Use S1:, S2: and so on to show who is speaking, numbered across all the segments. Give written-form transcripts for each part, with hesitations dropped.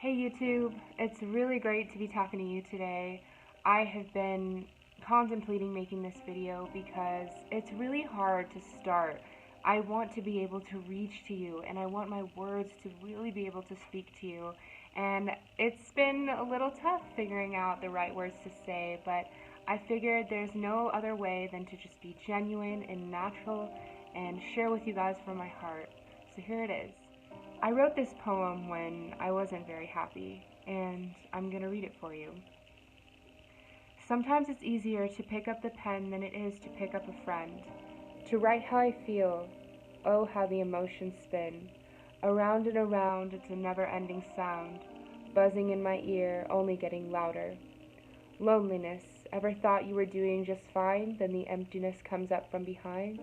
S1: Hey YouTube, it's really great to be talking to you today. I have been contemplating making this video because it's really hard to start. I want to be able to reach to you and I want my words to really be able to speak to you. And it's been a little tough figuring out the right words to say, but I figured there's no other way than to just be genuine and natural and share with you guys from my heart. So here it is. I wrote this poem when I wasn't very happy, and I'm gonna read it for you. Sometimes it's easier to pick up the pen than it is to pick up a friend. To write how I feel, oh how the emotions spin. Around and around, it's a never-ending sound, buzzing in my ear, only getting louder. Loneliness, ever thought you were doing just fine, then the emptiness comes up from behind?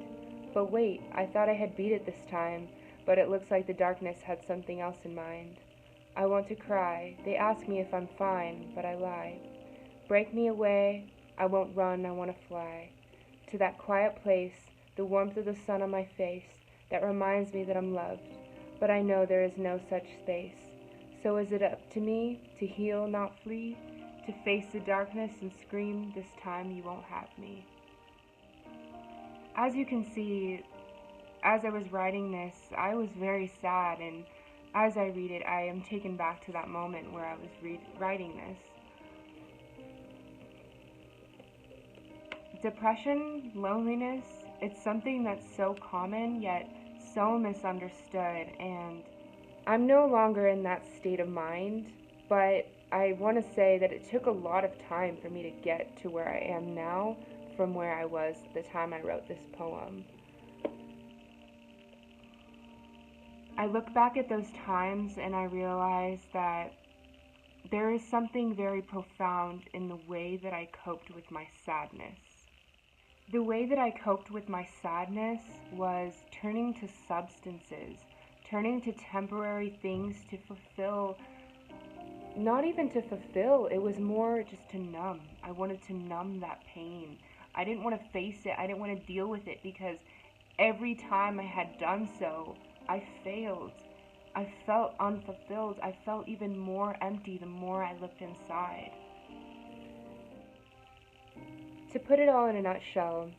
S1: But wait, I thought I had beat it this time, but it looks like the darkness had something else in mind. I want to cry, they ask me if I'm fine, but I lie. Break me away, I won't run, I want to fly. To that quiet place, the warmth of the sun on my face, that reminds me that I'm loved. But I know there is no such space. So is it up to me to heal, not flee? To face the darkness and scream, this time you won't have me. As you can see, as I was writing this, I was very sad, and as I read it, I am taken back to that moment where I was writing this. Depression, loneliness, it's something that's so common, yet so misunderstood, and I'm no longer in that state of mind, but I want to say that it took a lot of time for me to get to where I am now from where I was the time I wrote this poem. I look back at those times and I realize that there is something very profound in the way that I coped with my sadness. The way that I coped with my sadness was turning to substances, turning to temporary things to fulfill, not even to fulfill, it was more just to numb. I wanted to numb that pain. I didn't want to face it, I didn't want to deal with it because every time I had done so, I failed. I felt unfulfilled. I felt even more empty the more I looked inside. To put it all in a nutshell,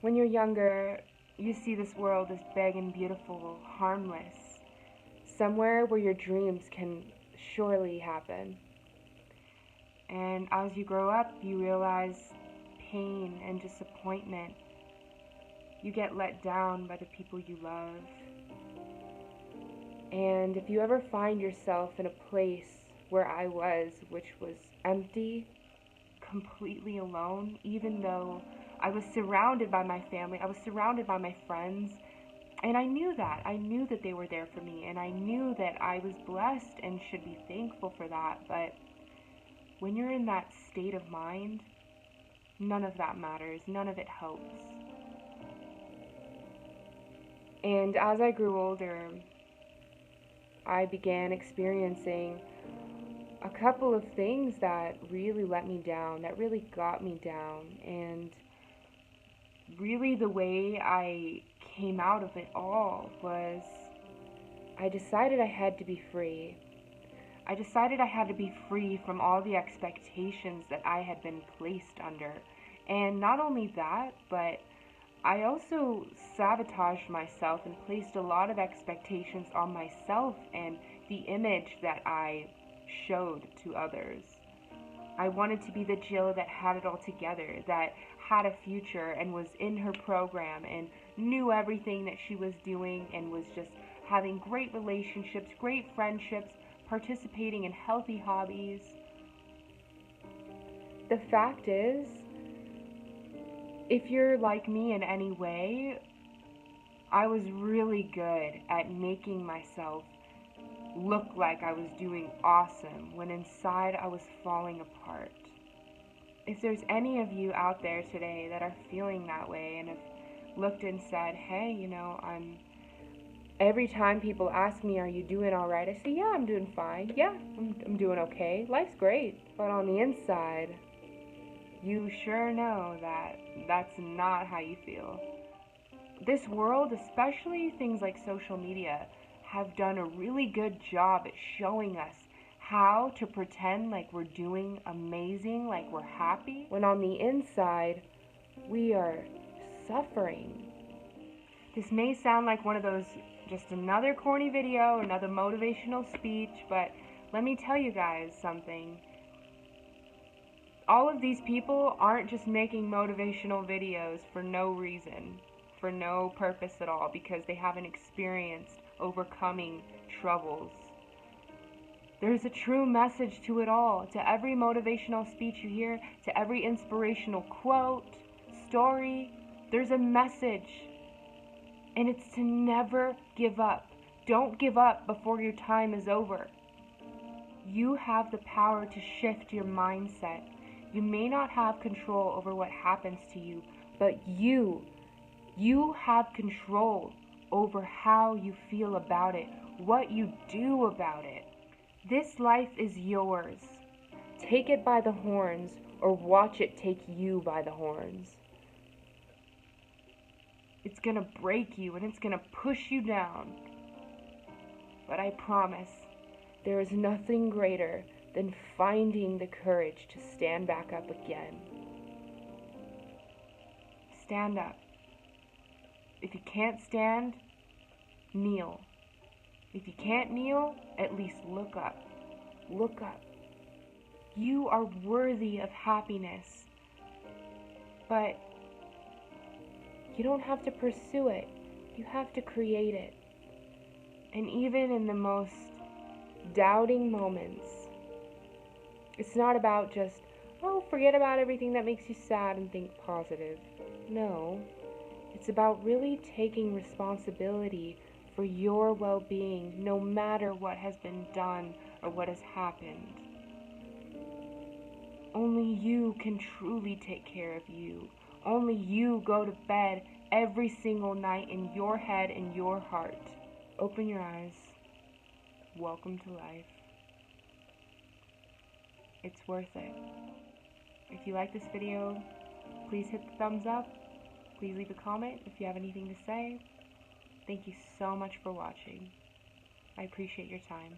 S1: when you're younger, you see this world as big and beautiful, harmless, somewhere where your dreams can surely happen. And as you grow up, you realize pain and disappointment. You get let down by the people you love. And if you ever find yourself in a place where I was, which was empty, completely alone, even though I was surrounded by my family, I was surrounded by my friends, and I knew that. I knew that they were there for me, and I knew that I was blessed and should be thankful for that, but when you're in that state of mind, none of that matters, none of it helps. And as I grew older, I began experiencing a couple of things that really let me down, that really got me down, and really the way I came out of it all was I decided I had to be free. I decided I had to be free from all the expectations that I had been placed under. And not only that, but I also sabotaged myself and placed a lot of expectations on myself and the image that I showed to others. I wanted to be the Jill that had it all together, that had a future and was in her program and knew everything that she was doing and was just having great relationships, great friendships, participating in healthy hobbies. The fact is, if you're like me in any way, I was really good at making myself look like I was doing awesome when inside I was falling apart. If there's any of you out there today that are feeling that way and have looked and said, hey, every time people ask me, are you doing all right? I say, yeah, I'm doing fine. Yeah, I'm doing okay. Life's great. But on the inside, you sure know that that's not how you feel. This world, especially things like social media, have done a really good job at showing us how to pretend like we're doing amazing, like we're happy, when on the inside, we are suffering. This may sound like one of those, just another corny video, another motivational speech, but let me tell you guys something. All of these people aren't just making motivational videos for no reason, for no purpose at all, because they haven't experienced overcoming troubles. There's a true message to it all. To every motivational speech you hear, to every inspirational quote, story, there's a message. And it's to never give up. Don't give up before your time is over. You have the power to shift your mindset. You may not have control over what happens to you, but you have control over how you feel about it, what you do about it. This life is yours. Take it by the horns, or watch it take you by the horns. It's gonna break you and it's gonna push you down. But I promise, there is nothing greater than finding the courage to stand back up again. Stand up. If you can't stand, kneel. If you can't kneel, at least look up. Look up. You are worthy of happiness. But you don't have to pursue it. You have to create it. And even in the most doubting moments, it's not about just, oh, forget about everything that makes you sad and think positive. No. It's about really taking responsibility for your well-being, no matter what has been done or what has happened. Only you can truly take care of you. Only you go to bed every single night in your head and your heart. Open your eyes. Welcome to life. It's worth it. If you like this video, please hit the thumbs up. Please leave a comment if you have anything to say. Thank you so much for watching. I appreciate your time.